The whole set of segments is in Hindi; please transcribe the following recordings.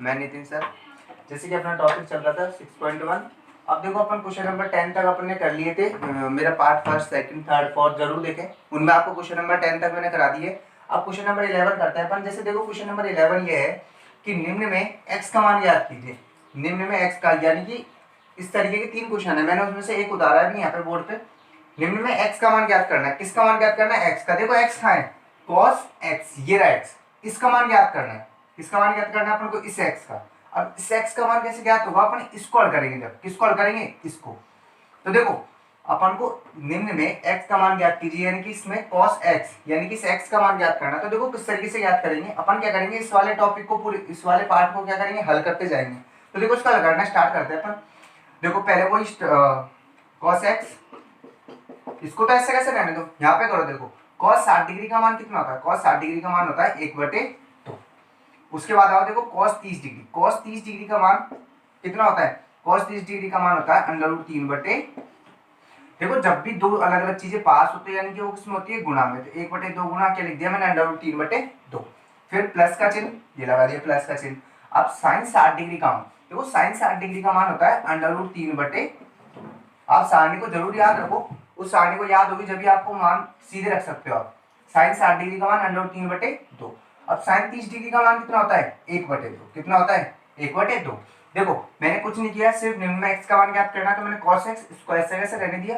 मैं नितिन सर। जैसे कि अपना टॉपिक चल रहा था 6.1। अब देखो अपन क्वेश्चन नंबर 10 तक अपन ने कर लिए थे। मेरा part first second third fourth जरूर देखें, उनमें आपको क्वेश्चन नंबर 10 तक मैंने करा दिए। अब क्वेश्चन नंबर 11 करते हैं अपन। जैसे देखो क्वेश्चन नंबर 11 ये है कि निम्न में x का मान ज्ञात कीजिए। निम्न में x का, यानी कि इस तरीके के 3 क्वेश्चन है, मैंने उसमें से एक उतारा है यहाँ पे बोर्ड पे। निम्न में x का मान ज्ञात करना है। किसका मान ज्ञात करना है? x का। देखो x कहाँ है? cos x, ये रहा x। इसका मान ज्ञात करना है। किसका मान ज्ञात करना है अपन को? इस x का। अब इस x का मान कैसे ज्ञात होगा? अपन इसको हल करेंगे। जब किसको हल करेंगे? इसको। तो देखो अपन को निम्न में x का मान ज्ञात कीजिए, यानी कि इसमें cos x, यानी कि इस x का मान ज्ञात करना। तो देखो किस तरीके से ज्ञात करेंगे अपन। क्या करेंगे? इस वाले टॉपिक को, पूरे इस वाले पार्ट को क्या करेंगे? हल करते जाएंगे। तो देखो इसका हल करना स्टार्ट करते हैं अपन। देखो पहले वो cos x, इसको तो ऐसे कैसे रहने दो, यहाँ पे करो। देखो cos 60 डिग्री का मान कितना होता है? cos 60 डिग्री का मान होता है 1/2। उसके बाद आओ, देखो cos 30 डिग्री। cos 30 डिग्री का मान कितना होता है? cos 30 डिग्री का मान होता है √3/। देखो जब भी दो अलग अलग चीजें पास होती है, यानी कि वो किसमें होती है? गुणा में। तो 1/2 गुणा क्या लिख दिया मैंने? √3/2। फिर प्लस का चिन्ह, ये लगा दिया प्लस का चिन्ह। अब साइन 60 डिग्री का मान, देखो साइन 60 डिग्री का मान होता है √3/। आप सारणी को जरूर याद रखो, उस सारणी को याद होगी जब भी आपको मान सीधे रख सकते हो आप। साइन 60 डिग्री का मान √3/2। अब साइन 30 डिग्री का मान कितना होता है? 1/2। कितना होता है? 1/2। देखो मैंने कुछ नहीं किया, सिर्फ निम्न में x का मान ज्ञात करना है, तो मैंने cos x इसको ऐसे कैसे रहने दिया।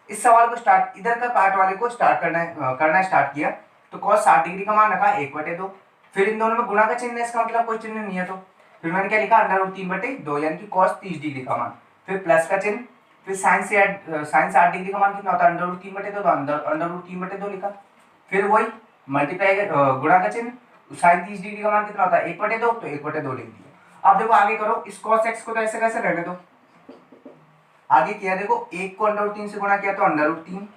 इस सवाल को स्टार्ट, इधर का पार्ट वाले को स्टार्ट करना स्टार्ट किया। तो cos 60 डिग्री का मान रखा 1/2। फिर इन दोनों में गुणा का चिन्ह है, इसका मतलब कोई चिन्ह नहीं है। तो फिर मैंने क्या लिखा? √3/2, यानी कि cos 30 डिग्री का मान। फिर प्लस का चिन्ह। फिर साइन 60 डिग्री का मान कितना होता है? √3/2, तो √3/2 लिखा। फिर वही मल्टीप्लाई गुणा का चिन्ह। साइन 30 डिग्री का मान कितना होता है? 1/2, तो 1/2 लिख दिया। अब देखो आगे करो, इस cos x को तो ऐसे कैसे रहने दो। आगे किया, देखो 1 को √3 से गुणा किया तो √3,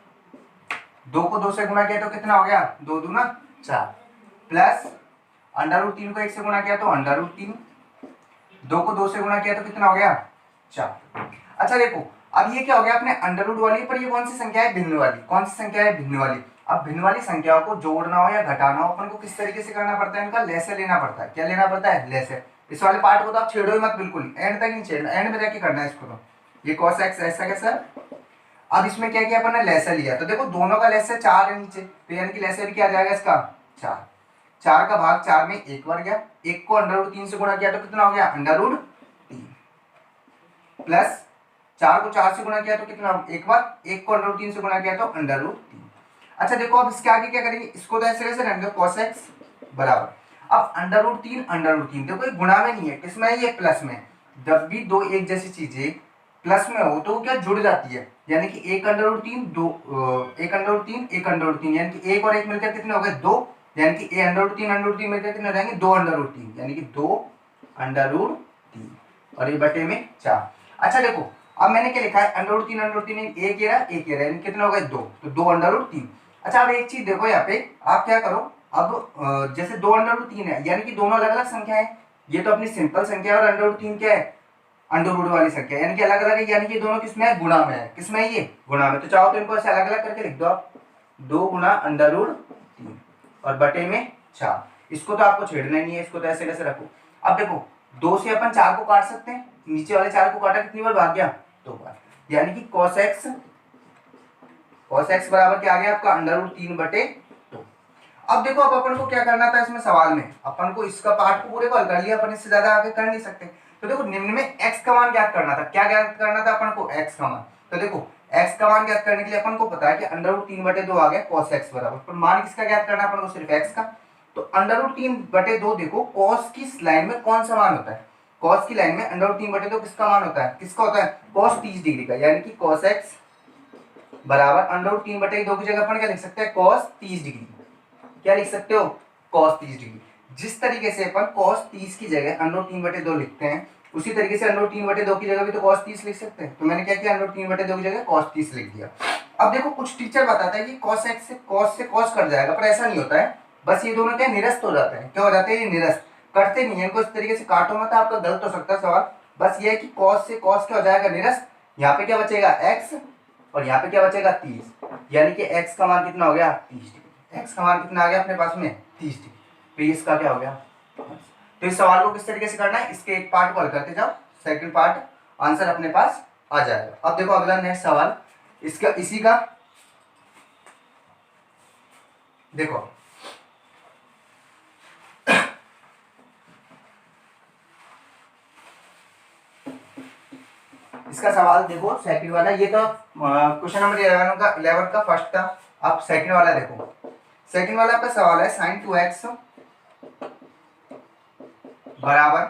2 को 2 से गुणा किया तो कितना हो गया? 2 दूना 4, प्लस √3 को 1 से गुणा किया तो √3, 2 को 2 से गुणा किया तो कितना हो गया? 4। अच्छा देखो अब ये क्या हो गया? अपने अंडर रूट वाली, पर ये कौन सी संख्या है? भिन्न वाली। कौन सी संख्या है? भिन्न वाली। अब भिन्न वाली संख्याओं को जोड़ना हो या घटाना हो, अपन को किस तरीके से करना पड़ता है? इनका लेसे लेना पड़ता है। क्या लेना पड़ता है? लेसे। इस वाले पार्ट को तो आप छेड़ो ही मत, बिल्कुल एंड तक नहीं छेड़ना, एंड में जाके करना है इसको। तो ये cos x ऐसा कैसा। अब इसमें क्या किया अपन ने? लेसे लिया। तो देखो दोनों का लेसे 4 है नीचे, तो यानी कि लेसे क्या आ जाएगा इसका? 4। 4 का भाग 4 में 1 बार गया। 1 को √3 से गुणा किया तो कितना हो गया? √3, प्लस 4 को 4 से गुणा किया तो कितना? 1 बार। 1 को √3 से गुणा किया तो √3। अच्छा देखो अब इसके आगे क्या करेंगे? इसको तो ऐसे कैसे रहने दो, cos x बराबर। अब √3 देखो ये गुणा में नहीं है, किसमें है? ये प्लस में। जब भी दो एक जैसी चीजें प्लस में हो तो वो क्या जुड़ जाती है, यानी कि 1 √3 2 1 √3 1 √3, यानी कि 1 और 1 मिलकर कितने हो गए? 2, यानी कि √3 मिलकर कितने हो जाएंगे? 2 √3, यानी कि 2 √3 और ये बटे में 4। अच्छा देखो अब मैंने क्या लिखा है? √3 एक ये रहा, यानी कितने हो गए? 2, तो 2 √3। अच्छा अब एक चीज देखो यहाँ पे, आप क्या करो अब, जैसे 2 √3 है, यानी कि दोनों अलग अलग संख्या है। ये तो अपनी सिंपल संख्या है, और √3 क्या है? अंडर रूट वाली संख्या, यानी कि अलग अलग है, यानी कि दोनों किसमें है? गुणा में है। किसमें है? ये गुणा में। तो चाहो तो इनको ऐसे अलग अलग करके लिख दो आप, 2 गुणा √3 और बटे में 4। इसको तो आपको छेड़ना ही नहीं है, इसको तो ऐसे कैसे रखो। अब देखो 2 से अपन 4 को काट सकते हैं, नीचे वाले 4 को काटा कितनी बार? भाग गया 2 बार, यानी कि cos x बराबर क्या आ गया आपका? √3/2। अब देखो अब अपन को क्या करना था इसमें सवाल में? अपन को इसका पार्ट को पूरे को हल कर लिया, अपन इससे ज्यादा आगे कर नहीं सकते। तो देखो निम्न में x का मान ज्ञात करना था। क्या ज्ञात करना था अपन को? x का मान। तो देखो x का मान ज्ञात करने के लिए अपन को पता है कि √3/2 आ गया cos x बराबर, पर मान किसका ज्ञात करना है अपन को? सिर्फ x का। तो √3/2 देखो cos की लाइन में कौन सा मान होता है? cos की लाइन में √3/2 किसका मान होता है? किसका होता है? cos 30 डिग्री का, यानी कि cos x बराबर √3/2 की जगह अपन क्या लिख सकते हैं? cos 30 degree. क्या लिख सकते हो? cos 30 degree. जिस तरीके से अपन cos 30 की जगह √3/2 लिखते हैं, उसी तरीके से √3/2 की जगह भी तो cos 30 लिख सकते हैं। तो मैंने क्या किया? √3/2 की जगह cos 30 लिख दिया। अब देखो कुछ टीचर बताता है कि cos x से cos कट जाएगा, पर ऐसा नहीं होता है। बस ये दोनों क्या निरस्त हो जाते हैं। क्या हो जाते हैं? ये निरस्त, कटते नहीं है। इनको इस तरीके से काटो मत, आपका गलत हो सकता है सवाल। बस ये है कि cos से cos क्या हो जाएगा? निरस्त। यहाँ पे क्या बचेगा? x, और यहाँ पे क्या बचेगा? 30, यानी कि x का मान कितना हो गया? 30 डिग्री। x का मान कितना आ गया अपने पास में? 30 डिग्री। तो इसका क्या हो गया? तो इस सवाल को किस तरीके से करना है, इसके एक पार्ट को हल करते जाओ, सेकंड पार्ट आंसर अपने पास आ जाएगा। अब देखो अगला नेक्स्ट सवाल इसका इसी का, देखो इसका सवाल देखो सेकंड वाला, ये तो क्वेश्चन नंबर 11 का फर्स्ट था। अब सेकंड वाला देखो, सेकंड वाला आपका सवाल है sin 2x बराबर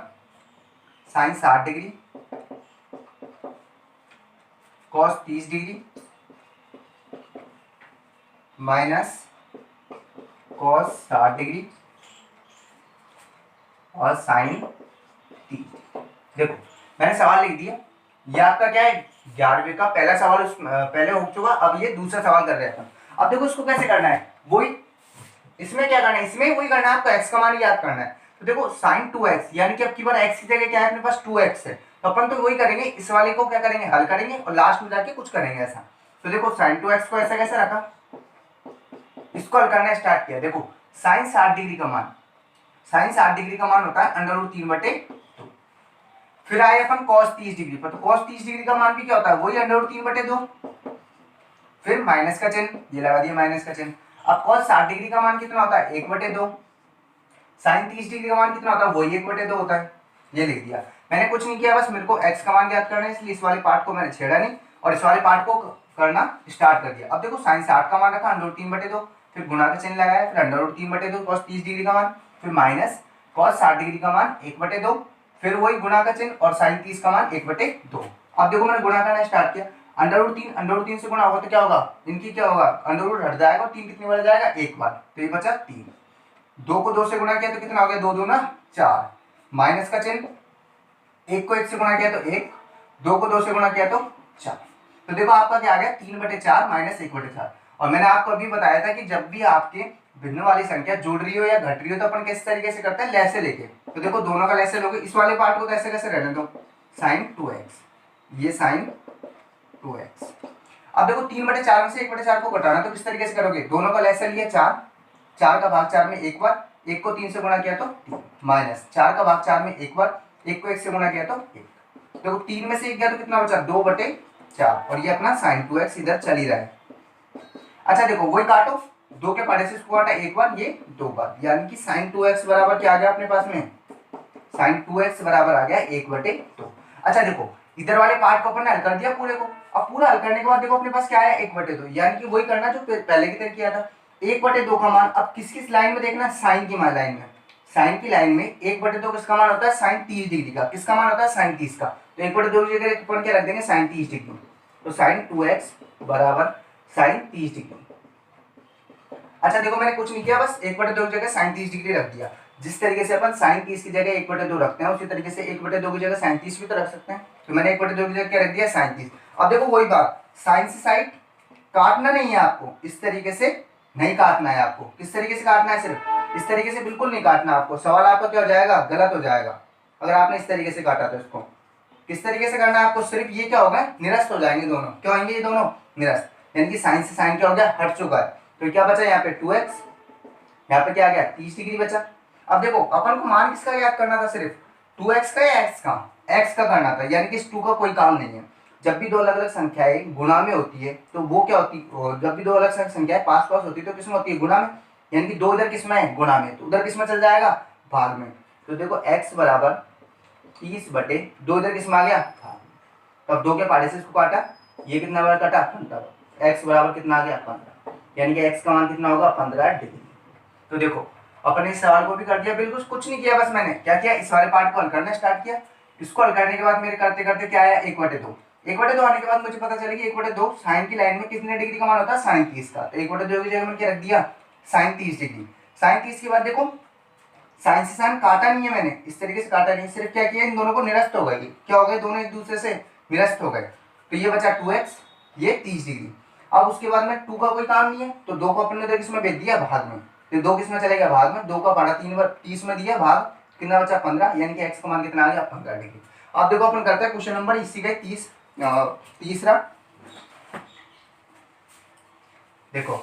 sin 60 degree cos 30 degree minus cos 60 degree और sin 30। देखो मैंने सवाल लिख दिया, ये आपका क्या है 11वीं का पहला सवाल पहले हो चुका, अब ये दूसरा सवाल कर रहे हैं। अब देखो इसको कैसे करना है, वही इसमें क्या करना है, इसमें वही करना है, आपको x का मान याद करना है। तो देखो sin 2x यानी कि अब की बार x की जगह क्या है अपने पास 2x है, तो अपन तो वही करेंगे, इस वाले को क्या करेंगे हल करेंगे और लास्ट में जाके कुछ करेंगे ऐसा। तो देखो sin 2x को ऐसा कैसे रखा, इसको हल करना स्टार्ट किया। देखो sin 60 डिग्री का मान, sin 60 डिग्री का मान होता है √3/2। फिर आए अपन cos 30 डिग्री पर, तो cos 30 डिग्री का मान भी क्या होता है, वही √3/2। फिर माइनस का चिन्ह, ये लगा दिया माइनस का चिन्ह। अब cos 60 डिग्री का मान कितना होता है 1/2, sin 30 डिग्री का मान कितना होता है वही 1/2 होता है, ये लिख दिया। मैंने कुछ नहीं किया, बस मेरे को x का मान याद करना है, इसलिए इस वाले पार्ट को मैंने छेड़ा नहीं और इस वाले पार्ट को करना स्टार्ट कर दिया। अब देखो sin 60 का मान रखा √3/2, फिर गुणा का चिन्ह लगाया, फिर √3/2 cos 30 डिग्री का मान, फिर माइनस cos 60 डिग्री का मान 1/2, फिर वही गुणा का चिन्ह और sin 30 का मान 1/2। अब देखो मैंने गुणा करना स्टार्ट किया, √3 से गुणा होगा तो क्या होगा, इनकी क्या होगा √ हट जाएगा और 3 कितनी बार जाएगा एक बार, तो ये बचा 3। 2 को 2 से गुणा किया तो कितना हो गया 2 2 4, माइनस का चिन्ह, 1 को 1 से गुणा किया तो 1, 2 को 2 से गुणा किया तो 4। तो देखो आपका क्या आ गया 3/4 माइनस 1/4। और मैंने आपको अभी बताया था कि जब भी आपके भिन्न वाली संख्या जुड़ रही हो या घट रही हो तो अपन किस तरीके से करते हैं, लैसे लेके। तो देखो दोनों का लैसे लोगे, इस वाले पार्ट को तो ऐसे कैसे रहने दो sin 2x, ये sin 2x। अब देखो 3/4 में से 1/4 को घटाना तो किस तरीके से करोगे, दोनों का लैसे लिया 4, 4 का भाग 4 में एक बार, 1 को 3 से गुणा किया तो 3, माइनस 4 का भाग 4 में एक बार, 1 को 1 से गुणा किया तो 1। देखो 3 में से 1 गया तो कितना बचा 2/4, और ये अपना sin 2x इधर चल ही रहा है। अच्छा देखो वही काटो, 2 के पड़े से इसको काटा एक बार, ये 2 बार, यानी कि sin 2x बराबर क्या आ गया अपने पास में, sin 2x बराबर आ गया 1/2। अच्छा देखो इधर वाले पार्ट को अपन ने हल कर दिया पूरे को, अब पूरा हल करने के बाद देखो अपने पास क्या आया 1/2, यानी कि वही करना जो पहले की तरह किया था। 1/2 का मान अब किस किस लाइन में देखना, साइन की लाइन में, साइन की लाइन में 1/2 किसका मान होता है sin 30 डिग्री का, किसका मान होता है sin 30 का, तो 1/2 की जगह अपन क्या रख देंगे sin 30 डिग्री, तो sin 2x बराबर sin 30 डिग्री। अच्छा देखो मैंने कुछ नहीं किया, बस 1/2 की जगह sin 30 डिग्री रख दिया। जिस तरीके से अपन sin 30 की जगह 1/2 रखते हैं उसी तरीके से 1/2 की जगह sin 30 भी तो रख सकते हैं, तो मैंने 1/2 की जगह क्या रख दिया sin 30। अब देखो वही बात, साइन से साइड काटना नहीं है आपको, इस तरीके से नहीं काटना है आपको, किस तरीके से काटना है, सिर्फ इस तरीके से बिल्कुल नहीं काटना आपको, सवाल आपका क्या हो जाएगा गलत हो जाएगा अगर आपने इस तरीके से काटा तो। इसको किस तरीके से करना है आपको, सिर्फ ये क्या होगा निरस्त हो जाएंगे दोनों, क्या होंगे ये दोनों निरस्त, यानी कि साइन से साइन क्या हो गया हट चुका है, तो क्या बचा यहाँ पे 2x, यहाँ पे क्या आ गया 30 डिग्री बचा। अब देखो अपन को मान किसका याद करना था, सिर्फ 2x का या x का करना था, यानी कि इस 2 का कोई काम नहीं है। जब भी दो अलग अलग संख्याएं गुणा में होती है तो वो क्या होती है, जब भी दो अलग संख्याएं पास पास होती है तो किसमें होती है गुणा में, यानी कि 2 इधर किसमें है गुणा में, तो उधर किसमें चल जाएगा भाग में। तो देखो x बराबर 30/2 इधर किसमें आ गया भाग में, तब 2 के पाड़े से इसको काटा, ये कितना बार काटा 15, x बराबर कितना आ गया 15, यानी कि x का मान कितना होगा 15 डिग्री। तो देखो अपने इस सवाल को भी कर दिया, बिल्कुल कुछ नहीं किया, बस मैंने क्या किया इस वाले पार्ट को हल करना स्टार्ट किया। इसको हल करने के बाद मेरे करते करते क्या आया 1/2, 1/2 आने के बाद मुझे पता चला कि 1/2 साइन की लाइन में कितने डिग्री का मान होता है sin 30 का, तो 1/2 की जगह मैंने क्या रख दिया sin 30 डिग्री। sin 30 के बाद देखो साइन से साइन काटा नहीं है मैंने, इस तरीके से काटा नहीं, सिर्फ क्या किया इन दोनों को निरस्त हो गए, क्या हो गए दोनों एक दूसरे से निरस्त हो गए, तो ये बचा 2x, ये 30 डिग्री। अब उसके बाद में 2 का कोई काम नहीं है तो 2 को अपन ने किसमें भेज दिया भाग में, तो 2 किसमें चलेगा भाग में, 2 का पाड़ा 3 बार 30 में दिया भाग, कितना बचा 15, यानी कि x का मान कितना आ गया 15 डिग्री। अब देखो अपन करते हैं क्वेश्चन नंबर इसी का तीसरा। देखो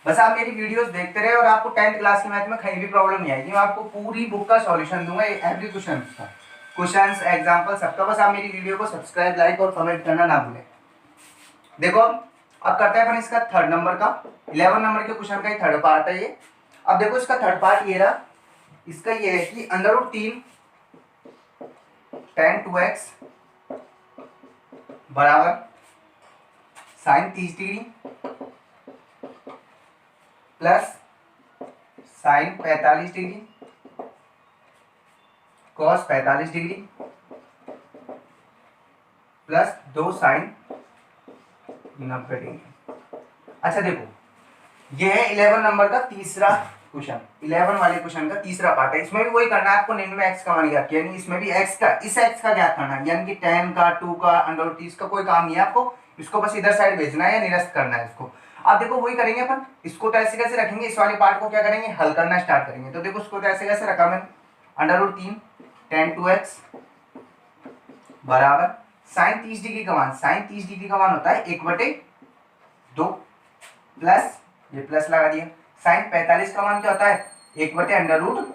बस आप मेरी वीडियोस देखते रहे और आपको 10th क्लास की मैथ में कहीं भी प्रॉब्लम नहीं आएगी। मैं आपको पूरी बुक का सॉल्यूशन दूंगा, एवरी क्वेश्चन का, क्वेश्चंस एग्जांपल सबका। बस आप मेरी वीडियो को सब्सक्राइब, लाइक और कमेंट करना ना भूलें। देखो अब करते हैं अपन इसका थर्ड नंबर का, 11 नंबर के क्वेश्चन का ही थर्ड पार्ट है ये। अब देखो इसका थर्ड पार्ट ये रहा, इसका ये है कि √3 tan 2x बराबर sin 30 degree plus sin 45 degree cos 45 degree plus 2 sin 90 degree. अच्छा देखो ये है 11 नंबर का तीसरा क्वेश्चन, 11 वाले क्वेश्चन का तीसरा पार्ट है। इसमें भी वही करना है आपको, निम्न में x का मान ज्ञात किया, यानी इसमें भी x का, इस x का ज्ञात करना है, यानी कि tan का, 2 का, √30 का कोई काम नहीं है आपको, इसको बस इधर साइड भेजना है या निरस्त करना है इसको। अब देखो वही करेंगे अपन, इसको तो ऐसे कैसे रखेंगे, इस वाले पार्ट को क्या करेंगे, हल करना स्टार्ट करेंगे। तो देखो उसको तो ऐसे कैसे रखा मैंने, √3 tan 2x बराबर sin 30 डिग्री का मान, sin 30 डिग्री का मान होता है 1/2 प्लस, ये प्लस लगा दिया, sin 45 का मान क्या होता है 1/√2।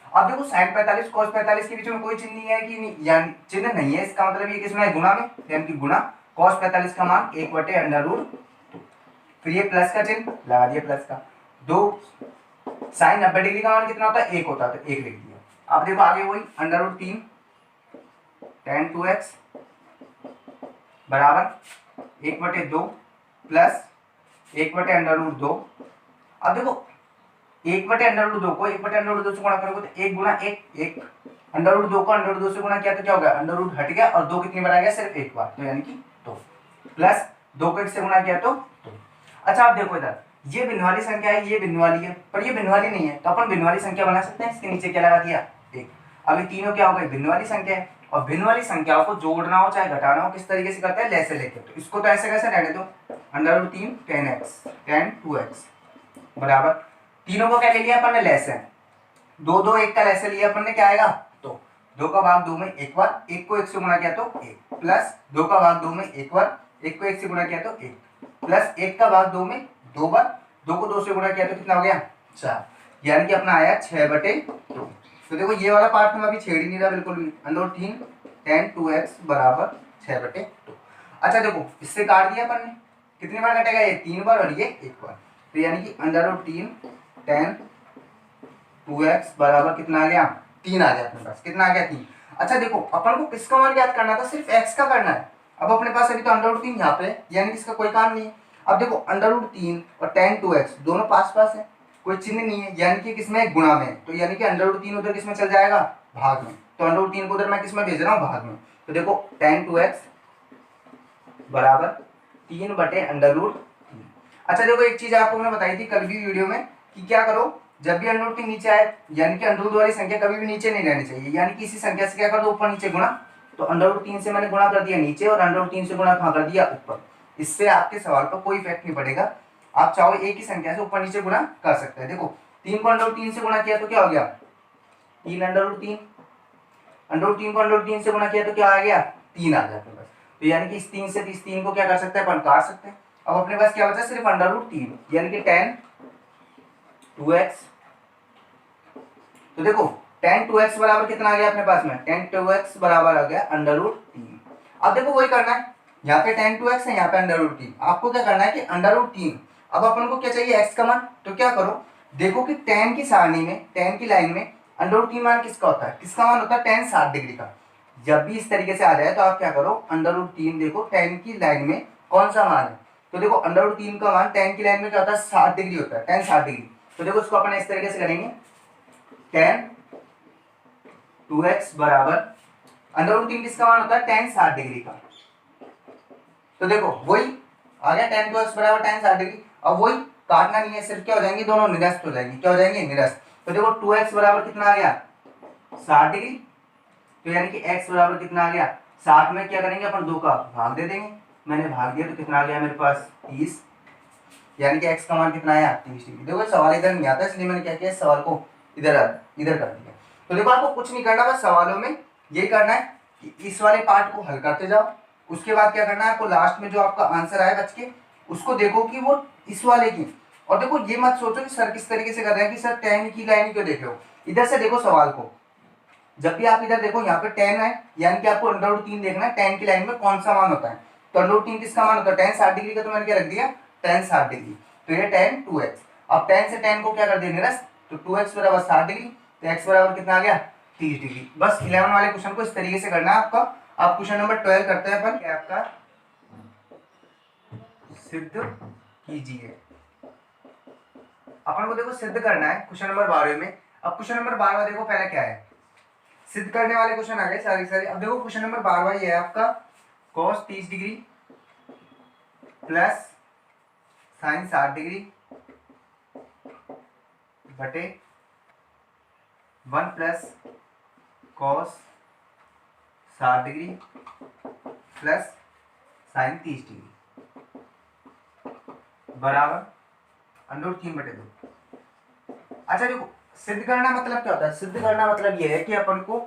अब देखो sin 45 cos 45 के बीच में कोई चिन्ह नहीं है कि नहीं, यानी चिन्ह नहीं है, इसका मतलब ये किसमें है, गुणा में, यानी कि गुणा cos 45 का मान 1/√2, फिर ये प्लस का चिन्ह लगा दिया, प्लस का 2, sin 90 डिग्री का मान कितना होता है 1 होता है, तो 1 लिख दिया। अब देखो आगे वही √3 tan 2x बराबर 1/2 प्लस 1/√2। अब देखो 1/√2 को 1/√2 से गुणा करोगे तो 1 गुणा 1, 1 √2 को √2 से गुणा किया तो क्या हो गया, √ हट गया और 2 कितनी बार आ गया, सिर्फ एक बार, तो यानी कि 2 प्लस 2 को 1 से गुणा किया तो 2। अच्छा आप देखो इधर ये भिन्न वाली संख्या है, ये भिन्न वाली है, पर ये भिन्न वाली नहीं है, तो अपन भिन्न वाली संख्या बना सकते हैं, इसके नीचे क्या लगा दिया 1। अब ये तीनों क्या हो गए, भिन्न वाली संख्या है, और भिन्न वाली संख्याओं को जोड़ना हो चाहे घटाना हो किस तरीके से करते हैं, ले से लेके, तो इसको तो ऐसे कैसे रहने दो, √3 tan 2x बराबर, तीनों को क्या ले लिया अपन ने, लेसन, 2 2 1 का लेसन लिया अपन ने, क्या आएगा, तो 2 का भाग 2 में एक बार, 1 को 1 से गुणा किया तो 1, प्लस 2 का भाग 2 में एक बार, 1 को 1 से गुणा किया तो 1, प्लस 1 का भाग 2 में 2 बार, 2 को 2 से गुणा किया तो कितना हो गया 4, यानी कि अपना आया 6/2। तो देखो ये वाला पार्ट में अभी छेड़ ही नहीं रहा बिल्कुल भी, √3 tan 2x बराबर 6/2। अच्छा देखो इससे काट दिया अपन ने, कितनी बार कटेगा, ये 3 बार और ये 1 बार, तो यानी कि √3 tan 2x बराबर कितना आ गया, 3 आ गया अपने पास, कितना आ गया 3। अच्छा देखो अपन को किसका मान ज्ञात करना था, सिर्फ x का करना है। अब अपने पास अभी तो √3 यहाँ पे, यानी कि इसका कोई काम नहीं है। अब देखो √3 और tan 2x दोनों पास पास है, कोई चिन्ह नहीं है, यानी कि किसमें, गुणा में, तो यानी कि √3 उधर किसमें चल जाएगा, भाग में, तो √3 को उधर मैं किसमें भेज रहा हूँ, भाग में। तो देखो tan 2x बराबर 3/√3। अच्छा देखो एक चीज आपको मैंने बताई थी कल भी वीडियो में कि क्या करो, जब भी √3 नीचे आए, यानी कि √ वाली संख्या कभी भी नीचे नहीं रहनी चाहिए, यानी कि इसी संख्या से क्या कर दो, ऊपर नीचे गुणा, तो √3 से मैंने गुणा कर दिया नीचे और √3 से गुणा कहाँ कर दिया, ऊपर। इससे आपके सवाल पर कोई इफेक्ट नहीं पड़ेगा, आप चाहो एक ही संख्या से ऊपर नीचे गुणा कर सकते हैं। देखो 3 को √3 से गुणा किया तो क्या हो गया, 3/3, √3 को √3 से गुणा किया तो क्या आ गया, 3 आ गया अपने पास। तो यानी कि इस 3 से इस 3 को क्या कर सकते हैं, अपन काट सकते हैं। अब अपने पास क्या बचा, सिर्फ √3, यानी कि tan 2x। तो देखो tan 2x बराबर कितना आ गया अपने पास में, tan 2x बराबर आ गया √3। अब देखो वही करना है, यहाँ पे tan 2x है, यहाँ पे √3, आपको क्या करना है कि √3, अब अपन को क्या चाहिए, x का मान, तो क्या करो, देखो कि tan की सारणी में, tan की लाइन में √3 मान किसका होता है, किसका मान होता है, tan 60 डिग्री का। जब भी इस तरीके से आ जाए तो आप क्या करो, √3 देखो tan की लाइन में कौन सा मान है, तो देखो √3 का मान tan की लाइन में क्या होता है, 60 डिग्री होता है, tan 60 डिग्री। तो देखो इसको अपन इस तरीके से करेंगे, tan 2x बराबर √3 किसका मान होता है, tan 60 डिग्री का। तो देखो वही आ गया, tan 2x बराबर tan 60 डिग्री। अब वही काटना नहीं है, सिर्फ क्या हो जाएंगे, दोनों निरस्त हो जाएंगे, क्या हो जाएंगे, निरस्त। तो देखो 2x बराबर कितना आ गया, 60 डिग्री, तो यानी कि x बराबर कितना आ गया, 60 में क्या करेंगे अपन, 2 का भाग दे देंगे, मैंने भाग दिया तो कितना आ गया मेरे पास 30, यानी कि x का मान कितना आया 30 डिग्री। देखो सवाल इधर नहीं आता, इसलिए मैंने क्या किया, सवाल को इधर कर दिया। तो देखो आपको कुछ नहीं करना, बस सवालों में यही करना है कि इस वाले पार्ट को हल करते जाओ, उसके बाद क्या करना है आपको, लास्ट में जो आपका आंसर आए बच के उसको देखो कि वो इस वाले की, और देखो ये मत सोचो कि सर किस तरीके से कर रहे हैं कि सर tan की लाइन क्यों देख रहे हो, इधर से देखो सवाल को। जब भी आप इधर देखो यहाँ पे tan है, यानी कि आपको √3 देखना है tan की लाइन में कौन सा मान होता है। तो √3 किसका मान होता है, tan 60 डिग्री का, तो मैंने क्या रख दिया tan 60 डिग्री, तो ये tan 2x। अब tan से tan को क्या कर दिया निरस्त, तो 2x बराबर 60 डिग्री, तो x बराबर कितना आ गया 30 डिग्री। बस 11 वाले क्वेश्चन को इस तरीके से करना है आपका। अब क्वेश्चन नंबर 12 करते हैं अपन, क्या आपका सिद्ध कीजिए। अपन को देखो सिद्ध करना है क्वेश्चन नंबर 12 में। अब क्वेश्चन नंबर 12 देखो पहले क्या है, सिद्ध करने वाले क्वेश्चन आ गए सारे सारे। अब देखो क्वेश्चन नंबर 12 ये है आपका cos 30 degree plus sin 60 degree बटे 1 plus cos 60 degree plus sin 30 degree बराबर √3 बटे 2। अच्छा देखो सिद्ध करना मतलब क्या होता है, सिद्ध करना मतलब ये है कि अपन को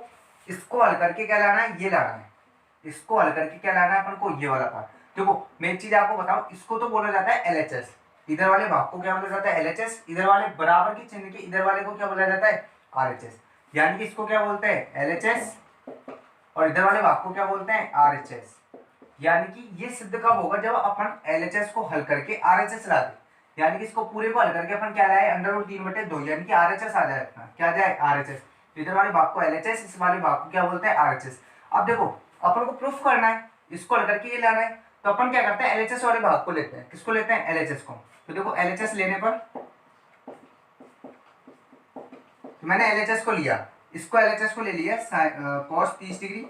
इसको हल करके क्या लाना है, ये लाना है। इसको हल करके क्या लाना है अपन को, ये वाला पार्ट। देखो मैं एक चीज आपको बताऊं, इसको तो बोला जाता है LHS, इधर वाले भाग को क्या बोला जाता है LHS, इधर वाले बराबर के चिन्ह के इधर वाले को क्या बोला जाता है RHS, यानी कि इसको क्या बोलते हैं LHS और इधर वाले भाग को क्या बोलते हैं RHS। यानी कि ये सिद्ध कब होगा, जब अपन LHS को हल करके RHS ला दे, यानी कि इसको पूरे को हल करके अपन क्या लाए √3 बटे 2, यानी कि RHS आ जाए अपना, क्या जाए RHS। इधर वाले भाग को LHS, इस वाले भाग को क्या बोलते हैं RHS। अब देखो अपन को प्रूफ करना है, इसको हल करके ये लाना है, तो अपन क्या करते हैं LHS वाले भाग को लेते हैं। किसको लेते हैं LHS को। तो देखो LHS लेने पर, तो मैंने LHS को लिया, इसको LHS को ले लिया, cos 30 degree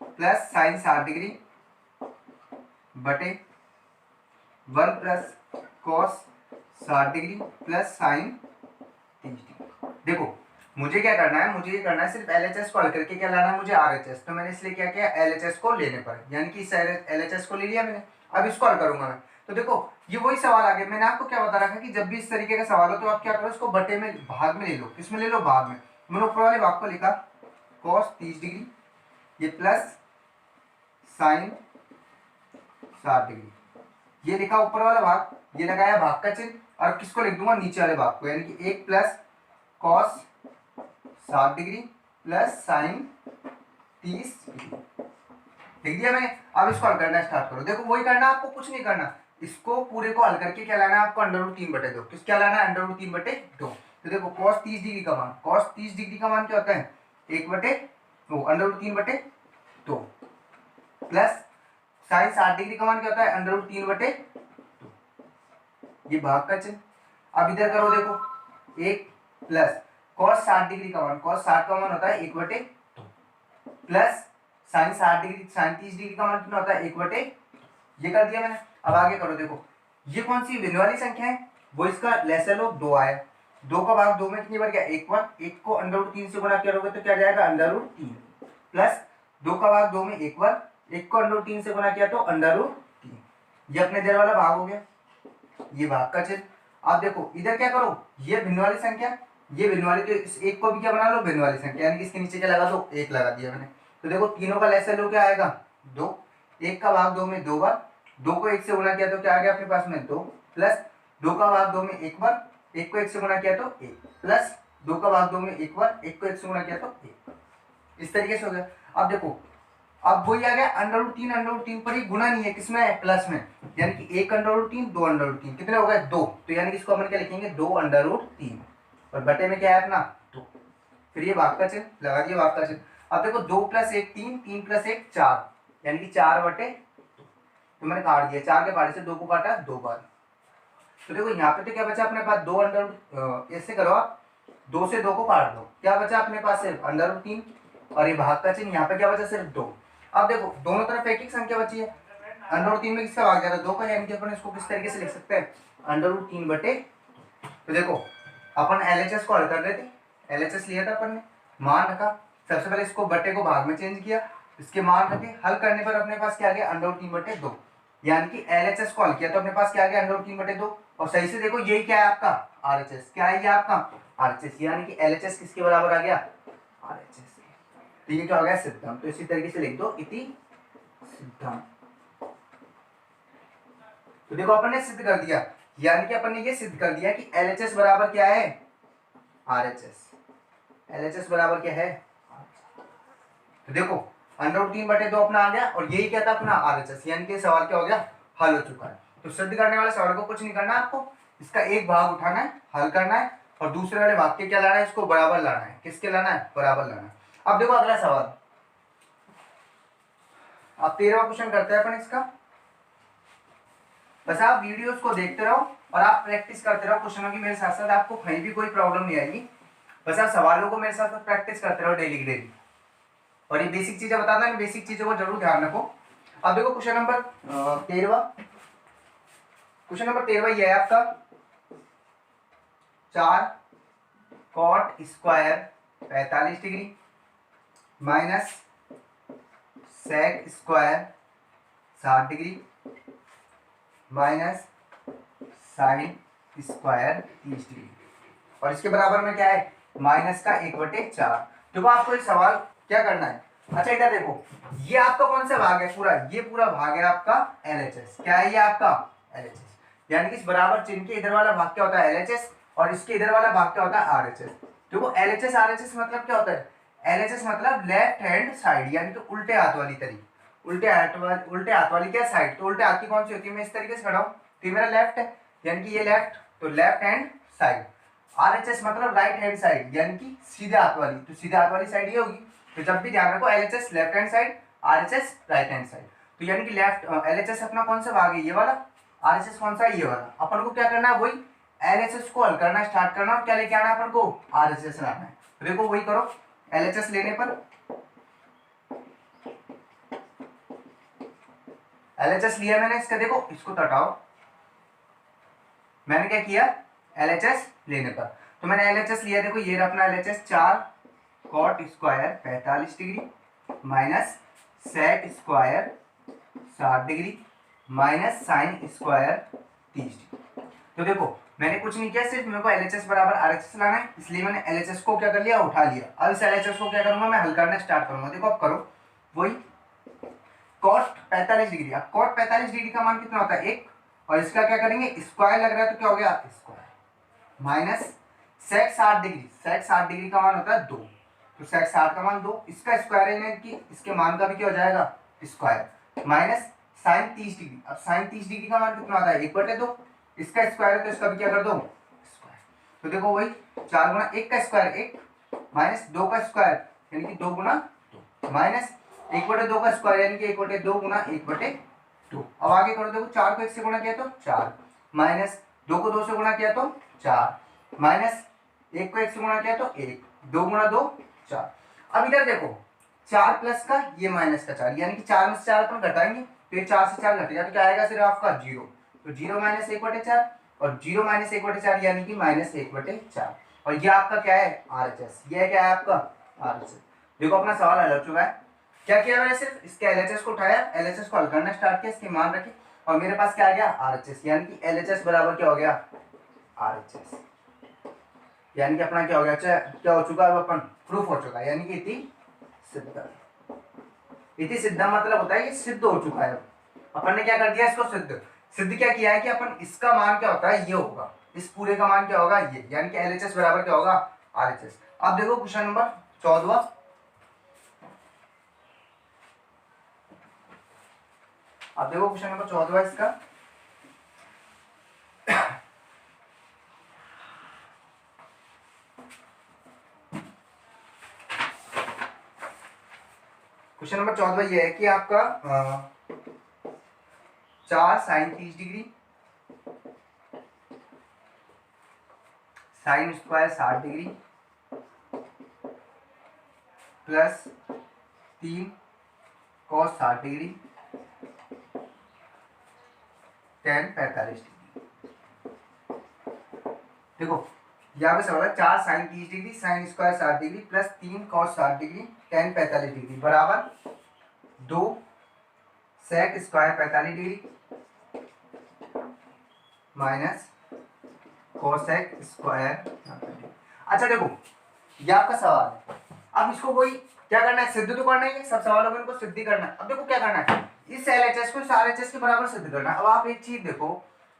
plus sin 60 degree बटे 1 plus cos 60 degree plus sin 30 degree. देखो मुझे क्या करना है, मुझे ये करना है सिर्फ LHS को हल करके क्या लाना है मुझे RHS, तो मैंने इसलिए क्या किया LHS को लेने पर, यानी कि इस LHS को ले लिया मैंने। अब इसको हल करूंगा मैं, तो देखो ये वही सवाल आ गया। मैंने आपको क्या बता रखा कि जब भी इस तरीके का सवाल हो तो आप क्या करो, इसको बटे में भाग में ले लो। किसमें ले लो, भाग में। मैंने ऊपर वाले भाग को लिखा cos 30 डिग्री, ये प्लस sin 60 डिग्री, ये लिखा ऊपर वाला भाग, ये लगाया भाग का चिन्ह, और किसको लिख दूंगा नीचे वाले भाग को, यानी कि 1 plus cos 60 degree plus sin 30 degree लिख दिया मैंने। अब इसको हल करना स्टार्ट करो। देखो वही करना, आपको कुछ नहीं करना, इसको पूरे को हल करके क्या लाना है आपको √3 बटे 2। किस क्या लाना है √3 बटे 2। तो देखो cos 30 डिग्री का मान, cos 30 डिग्री का मान क्या होता है 1 बटे √3 बटे 2 प्लस sin 60 डिग्री का मान क्या होता है √3 बटे 2, ये भाग का चिन्ह। अब इधर करो, देखो 1 प्लस cos 60 डिग्री का मान, cos 60 का मान होता है 1 बटे 2 plus sin 60 degree, sin 30 degree का मान कितना होता है 1 बटे, ये कर दिया मैंने। अब आगे करो, देखो ये कौन सी भिन्न वाली संख्या है, वो इसका लेसर लो 2 आया, 2 का भाग 2 में कितनी बार गया 1 बार, 1 को √3 से गुणा करोगे तो क्या जाएगा √3 प्लस 2 का भाग 2 में 1 बार, 1 को √3 से गुणा किया तो √3, ये अपने देर वाला भाग हो गया, ये भाग का चिन्ह। आप देखो इधर क्या करो, ये भिन्न वाली संख्या, ये भिन्न वाली, तो इस एक को भी क्या बना लो भिन्न वाली संख्या, यानी कि इसके नीचे क्या लगा दो 1 लगा दिया मैंने। तो देखो तीनों का लेसर लो क्या आएगा 2, 1 का भाग 2 में 2 बार, 2 को 1 से गुणा किया तो क्या आ गया अपने पास में 2 प्लस 2 का भाग 2 में 1 बार, 1 को 1 से गुणा किया तो 1 प्लस 2 का भाग 2 में 1 बार, 1 को 1 से गुणा किया तो 1, इस तरीके से हो गया। अब देखो अब वही आ गया √3 पर ही गुणा नहीं है, किसमें है प्लस में, यानी कि 1 √3 2 √3 कितने हो गए 2, तो यानी कि इसको अपन क्या लिखेंगे 2 √3 और बटे में क्या है अपना 2, फिर ये भाग का चिन्ह लगा दिया, भाग का चिन्ह। अब देखो 2 + 1 3, 3 + 1 4, यानी कि 4 बटे 2, तो मैंने काट दिया, 4 के पारे से 2 को काटा 2 बार। तो देखो यहाँ पे तो क्या बचा अपने पास 2 ऐसे करो आप, 2 से 2 को काट दो, क्या बचा अपने पास सिर्फ √3 और ये भाग का चिन्ह, यहाँ पे क्या बचा सिर्फ 2। अब देखो दोनों तरफ एक एक संख्या बची है, √3 में किसका भाग जाता है 2 का, यानी कि अपन इसको किस तरीके से लिख सकते हैं √3 बटे। तो देखो अपन LHS को हल कर रहे थे, LHS लिया था अपन ने, मान रखा, सबसे पहले इसको बटे को भाग में चेंज किया, इसके मान रखे, हल करने पर अपने पास क्या आ गया √3 बटे 2, यानी कि LHS को हल किया तो अपने पास क्या आ गया √3 बटे 2। और सही से देखो यही क्या है आपका RHS, क्या है ये आपका RHS, यानी कि LHS किसके बराबर आ गया RHS। तो ये क्या हो गया सिद्धांत, तो इसी तरीके से लिख दो इति सिद्धांत। तो देखो अपन ने सिद्ध कर दिया, यानी कि अपन ने ये सिद्ध कर दिया कि LHS बराबर क्या है, RHS। LHS बराबर क्या है, तो देखो √3/2 अपना आ गया, और यही क्या था अपना RHS, यानी कि सवाल क्या हो गया, हल हो चुका है। तो सिद्ध करने वाले सवाल को कुछ नहीं करना आपको, इसका एक भाग उठाना है, हल करना है, और दूसरे वाले भाग के क्या लाना है, इसको बराबर लाना है। किसके लाना है, बराबर लाना है। अब देखो अगला सवाल, अब 13वां क्वेश्चन करते हैं अपन इसका। बस आप वीडियोस को देखते रहो और आप प्रैक्टिस करते रहो क्वेश्चनों की मेरे साथ साथ, आपको कहीं भी कोई प्रॉब्लम नहीं आएगी। बस आप सवालों को मेरे साथ साथ प्रैक्टिस करते रहो डेली डेली, और ये बेसिक चीजें बताता है, बेसिक चीजों को जरूर ध्यान रखो। अब देखो क्वेश्चन नंबर 13, क्वेश्चन नंबर 13 ये है आपका, 4 cot square 45 degree minus sec square 60 degree minus sin square 30 degree, और इसके बराबर में क्या है, माइनस का 1/4। देखो आपको एक सवाल क्या करना है, अच्छा इधर देखो, ये आपका कौन सा भाग है, पूरा ये पूरा भाग है आपका LHS। क्या है ये आपका LHS, यानी कि इस बराबर चिन्ह के इधर वाला भाग क्या होता है LHS, और इसके इधर वाला भाग क्या होता है RHS। देखो LHS RHS मतलब क्या होता है, LHS मतलब लेफ्ट हैंड साइड, यानी कि उल्टे हाथ वाली तरीके, उल्टे हाथ वाली क्या साइड, तो उल्टे हाथ की कौन सी होती है, मैं इस तरीके से खड़ा हूं तो मेरा लेफ्ट है, यानी कि ये लेफ्ट, तो लेफ्ट हैंड साइड। RHS मतलब राइट हैंड साइड, यानी कि सीधे हाथ वाली, तो सीधे हाथ वाली साइड ये होगी। तो जब भी ध्यान रखो LHS left hand side, RHS right hand side. तो यानी कि लेफ्ट LHS अपना कौन सा भाग है, ये वाला, RHS कौन सा है, ये वाला। अपन को क्या करना है, वही LHS को हल करना स्टार्ट करना, और क्या लेके आना है अपन को, RHS लाना है। तो देखो वही करो, LHS लेने पर LHS लिया मैंने, इसका देखो इसको हटाओ, मैंने क्या किया LHS लेने पर, तो मैंने LHS लिया, देखो ये अपना LHS, 4 cot square 45 degree minus sec square 60 degree minus sin square 30 degree. तो देखो मैंने कुछ नहीं किया, सिर्फ मेरे को LHS बराबर RHS लाना है, इसलिए मैंने LHS को क्या कर लिया, उठा लिया। अब इस LHS को क्या करूंगा, मैं हल करना स्टार्ट करूंगा। देखो अब करो वही, cot 45 डिग्री, अब cot 45 डिग्री का मान कितना होता है 1, और इसका क्या करेंगे, स्क्वायर लग रहा है तो क्या हो गया square, minus sec 60 degree, sec 60 degree का मान होता है 2, तो sec 60 का मान 2, इसका स्क्वायर है कि इसके मान का भी क्या हो जाएगा स्क्वायर, माइनस sin 30 डिग्री, अब sin 30 डिग्री का मान कितना आता है 1/2, इसका स्क्वायर है तो इसका भी क्या कर दो स्क्वायर। तो देखो वही 4 गुना 1 का स्क्वायर 1 माइनस 2 का स्क्वायर यानी कि 2 गुना 2 माइनस 1/2 का स्क्वायर यानी कि 1/2 गुना 1/2। अब आगे करो, देखो 4 को 1 से गुणा किया तो 4 माइनस 2 को 2 से गुणा किया तो 4 माइनस 1 को 1 से गुणा किया तो 1, 2 गुना 2 4। अब इधर देखो 4 प्लस का ये माइनस का 4, यानी कि 4 में से 4 अपन घटाएंगे तो ये 4 से 4 घटेगा तो क्या आएगा सिर्फ आपका 0, तो 0 माइनस 1/4 और 0 माइनस 1/4 यानी कि माइनस 1/4, और ये आपका क्या है RHS, ये क्या है आपका RHS। देखो अपना सवाल हल हो चुका है। क्या किया मैंने, सिर्फ इसके LHS को उठाया, LHS को हल करना स्टार्ट किया, इसके मान रखे, और मेरे पास क्या आ गया RHS, यानी कि LHS बराबर क्या हो गया RHS, यानी कि अपना क्या हो गया, क्या हो चुका है, अपन प्रूफ हो चुका है, यानी कि इति सिद्ध। इति सिद्ध मतलब होता है ये सिद्ध हो चुका है। अपन ने क्या कर दिया इसको सिद्ध, सिद्ध क्या किया है कि अपन इसका मान क्या होता है ये होगा, इस पूरे का मान क्या होगा ये, यानी कि LHS बराबर क्या होगा RHS। अब देखो क्वेश्चन नंबर 14, अब देखो क्वेश्चन नंबर 14 इसका, क्वेश्चन नंबर 14 ये है कि आपका 4 sin 30 degree sine square 60 degree plus 3 cos 60 degree tan 45 degree. देखो यहाँ पे सवाल है 4 sin 30 degree sine square 60 degree plus 3 cos 60 degree tan 45 degree बराबर 2 sec square 45 degree minus cosec square. अच्छा देखो ये आपका सवाल है, अब इसको कोई क्या करना है, सिद्ध तो करना ही है, सब सवालों को इनको सिद्ध ही करना है। अब देखो क्या करना है, इस LHS को इस RHS के बराबर सिद्ध करना। अब आप एक चीज देखो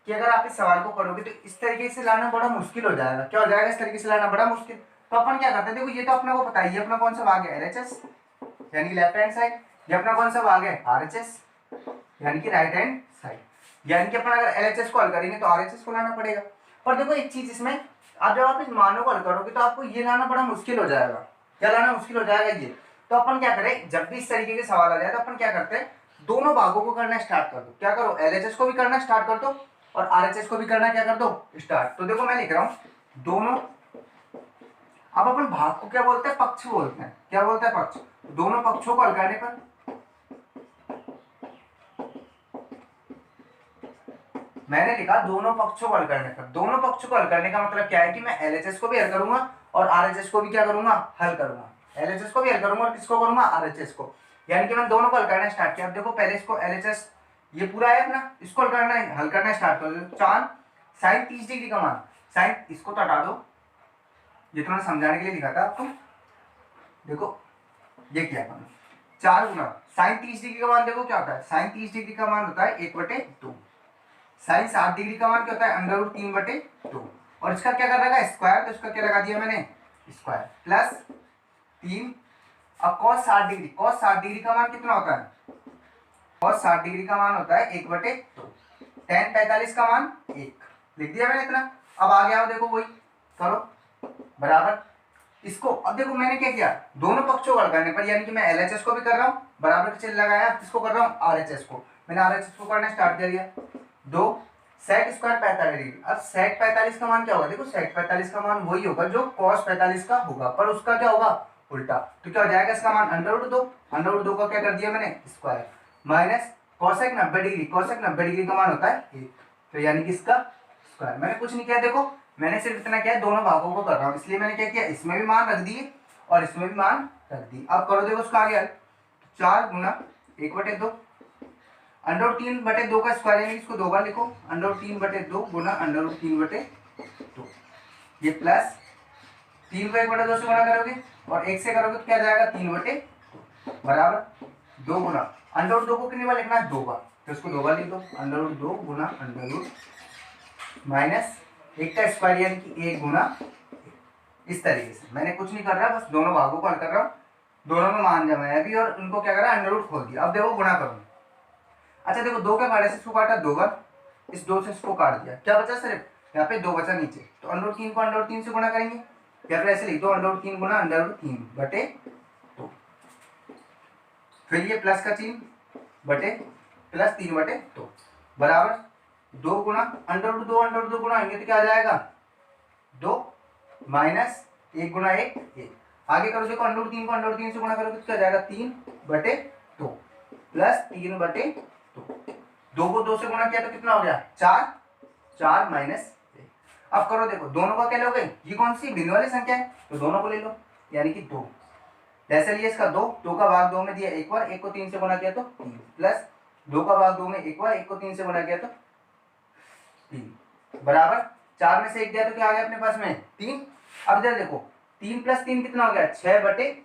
कि अगर आप इस सवाल को करोगे तो इस तरीके से लाना बड़ा मुश्किल हो जाएगा। क्या हो जाएगा? इस तरीके से लाना बड़ा मुश्किल। तो अपन क्या करते हैं, देखो ये तो अपने को पता ही है अपना कौन सा भाग है, LHS यानी कि लेफ्ट हैंड साइड। ये अपना कौन सा भाग है, RHS यानी कि राइट हैंड साइड। यानी कि अपन अगर LHS को हल करेंगे तो RHS को लाना पड़ेगा। पर देखो एक चीज इसमें, अब जब आप इस मानों को हल करोगे तो आपको ये लाना बड़ा मुश्किल हो जाएगा। क्या लाना मुश्किल हो जाएगा? ये। तो अपन क्या करें, जब भी इस तरीके के सवाल आ जाए तो अपन क्या करते हैं, दोनों भागों को करना स्टार्ट कर दो। क्या करो, LHS को भी करना स्टार्ट कर दो और RHS को भी करना क्या कर दो, स्टार्ट। तो देखो मैं लिख रहा हूं दोनों। अब अपन भाग को क्या बोलते हैं, पक्ष बोलते हैं। क्या बोलते हैं, पक्ष। दोनों पक्षों को हल करने पर मैंने लिखा दोनों पक्षों को हल करने पर। दोनों पक्षों को हल करने का मतलब क्या है कि मैं LHS को भी हल करूंगा और RHS को भी क्या करूंगा, हल करूंगा। LHS को भी हल करूंगा और किसको करूंगा, RHS को। यानी कि मैं दोनों को हल करना स्टार्ट किया। अब देखो पहले इसको LHS ये पूरा है अपना, इसको हल करना स्टार्ट कर दो। चार साइन 30 डिग्री का मान, साइन इसको तो हटा दो, ये तो मैंने समझाने के लिए लिखा था आपको। देखो ये क्या अपन 4 गुना साइन 30 डिग्री का मान, देखो क्या होता है, साइन 30 डिग्री का मान होता है 1/2। साइन 60 डिग्री का मान क्या होता है, √3/2। और इसका क्या कर रखा है, स्क्वायर, तो इसका क्या लगा दिया मैंने, स्क्वायर प्लस 3। अब cos 60 डिग्री, cos 60 डिग्री का मान कितना होता है, cos 60 डिग्री का मान होता है 1/2। tan 45 का मान 1 लिख दिया मैंने इतना। अब आगे आओ, देखो वही करो बराबर इसको। अब देखो मैंने क्या किया, दोनों पक्षों को हल करने पर, यानी कि मैं LHS को भी कर रहा हूँ, बराबर के चिन्ह लगाया, किसको कर रहा हूँ, RHS को। मैंने RHS को करना स्टार्ट कर दिया। 2 sec स्क्वायर 45 डिग्री। अब sec 45 का मान क्या होगा, देखो sec 45 का मान वही होगा जो cos 45 का होगा, पर उसका क्या होगा, उल्टा। तो क्या हो जाएगा इसका मान √2। √2 का क्या कर दिया मैंने, square minus cosec 90 degree. cosec 90 degree का मान होता है 1, तो यानी कि इसका स्क्वायर। मैंने कुछ नहीं किया, देखो मैंने सिर्फ इतना किया, दोनों भागों को कर रहा हूँ, इसलिए मैंने क्या किया, इसमें भी मान रख दिए और इसमें भी मान रख दिए। अब करो देखो उसका आगे 4 गुना 1/2 √3/2 का स्क्वायर, यानी इसको 2 बार लिखो, √3/2 गुना √3/2। ये प्लस 3 को 1/2 से गुणा करोगे और 1 से करोगे तो क्या जाएगा, 3/2 बराबर 2 गुना √2 को कितनी बार लिखना है, 2 बार, तो इसको 2 बार लिख दो, √2 गुना √ माइनस 1 का स्क्वायर यानी कि 1 गुना। इस तरीके से मैंने कुछ नहीं कर रहा, बस दोनों भागों को हल कर रहा हूँ, दोनों में मान जमाया भी और उनको क्या करा, √ खोल दिया। अब देखो गुणा करो। अच्छा देखो 2 के फाड़े से इसको काटा 2 बार, इस 2 से इसको काट दिया, क्या बचा सिर्फ यहाँ पे 2 बचा नीचे, तो √3 को √3 से गुणा करेंगे, या फिर ऐसे लिख दो √3 गुना √3/2। फिर ये प्लस का चिन्ह बटे प्लस 3/2 बराबर 2 गुना √2 गुणा आएंगे तो क्या आ जाएगा, 2 माइनस 1 गुना 1 1। आगे करो देखो √3 को √3 से गुणा करोगे तो क्या जाएगा, 3/2 प्लस 3/2। 2 को 2 से गुणा किया तो कितना हो गया, 4, 4 माइनस 1। अब करो देखो दोनों का क्या लोगे, ये कौन सी भिन्न वाली संख्या है, तो दोनों को ले लो, यानी कि 2 जैसे लिए इसका 2 का भाग 2 में दिया एक बार, 1 को 3 से गुणा किया तो 3, प्लस 2 का भाग 2 में एक बार, 1 को 3 से गुणा किया तो 3 बराबर 4 में से 1 दिया तो क्या आ गया अपने पास में 3। अब इधर देखो 3 प्लस 3 कितना हो गया, 6/2।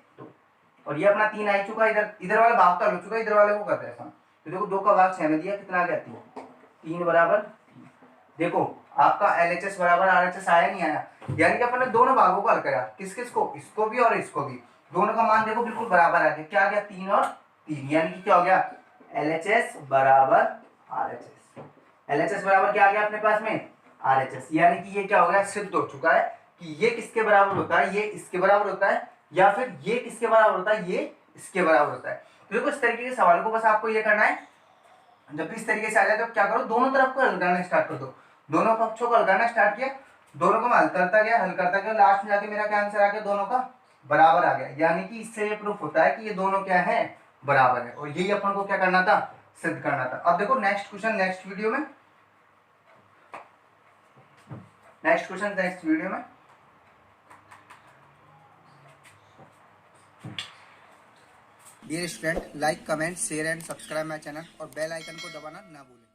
और ये अपना 3 आ चुका, इधर वाला भाग तो हो चुका, इधर वाले को करते हैं। तो देखो 2 का भाग 6 में दिया, कितना आ गया 3 बराबर। देखो आपका LHS बराबर RHS आया नहीं आया, यानी कि अपन ने दोनों भागों को हल करा, किस किस को, इसको भी और इसको भी, दोनों का मान देखो बिल्कुल बराबर आ गया। क्या आ गया, 3 और 3, यानी कि क्या हो गया, LHS बराबर RHS। LHS बराबर क्या आ गया अपने पास में, RHS, यानी कि ये क्या हो गया, सिद्ध हो चुका है कि ये किसके बराबर होता है, ये इसके बराबर होता है, या फिर ये किसके बराबर होता है, ये इसके बराबर होता है। तो देखो इस तरीके के सवाल को बस आपको ये करना है, जब भी इस तरीके से आ जाए तो क्या करो, दोनों तरफ को हल करना स्टार्ट कर दो। दोनों पक्षों को हल करना स्टार्ट किया, दोनों को मैं हल करता गया, लास्ट में जाके मेरा क्या आंसर आ गया, दोनों का बराबर आ गया। यानी कि इससे ये प्रूफ होता है कि ये दोनों क्या है, बराबर है, और यही अपन को क्या करना था, सिद्ध करना था। अब देखो नेक्स्ट क्वेश्चन नेक्स्ट वीडियो में, dear student, like comment share and subscribe my channel और बेल आइकन को दबाना ना भूलें।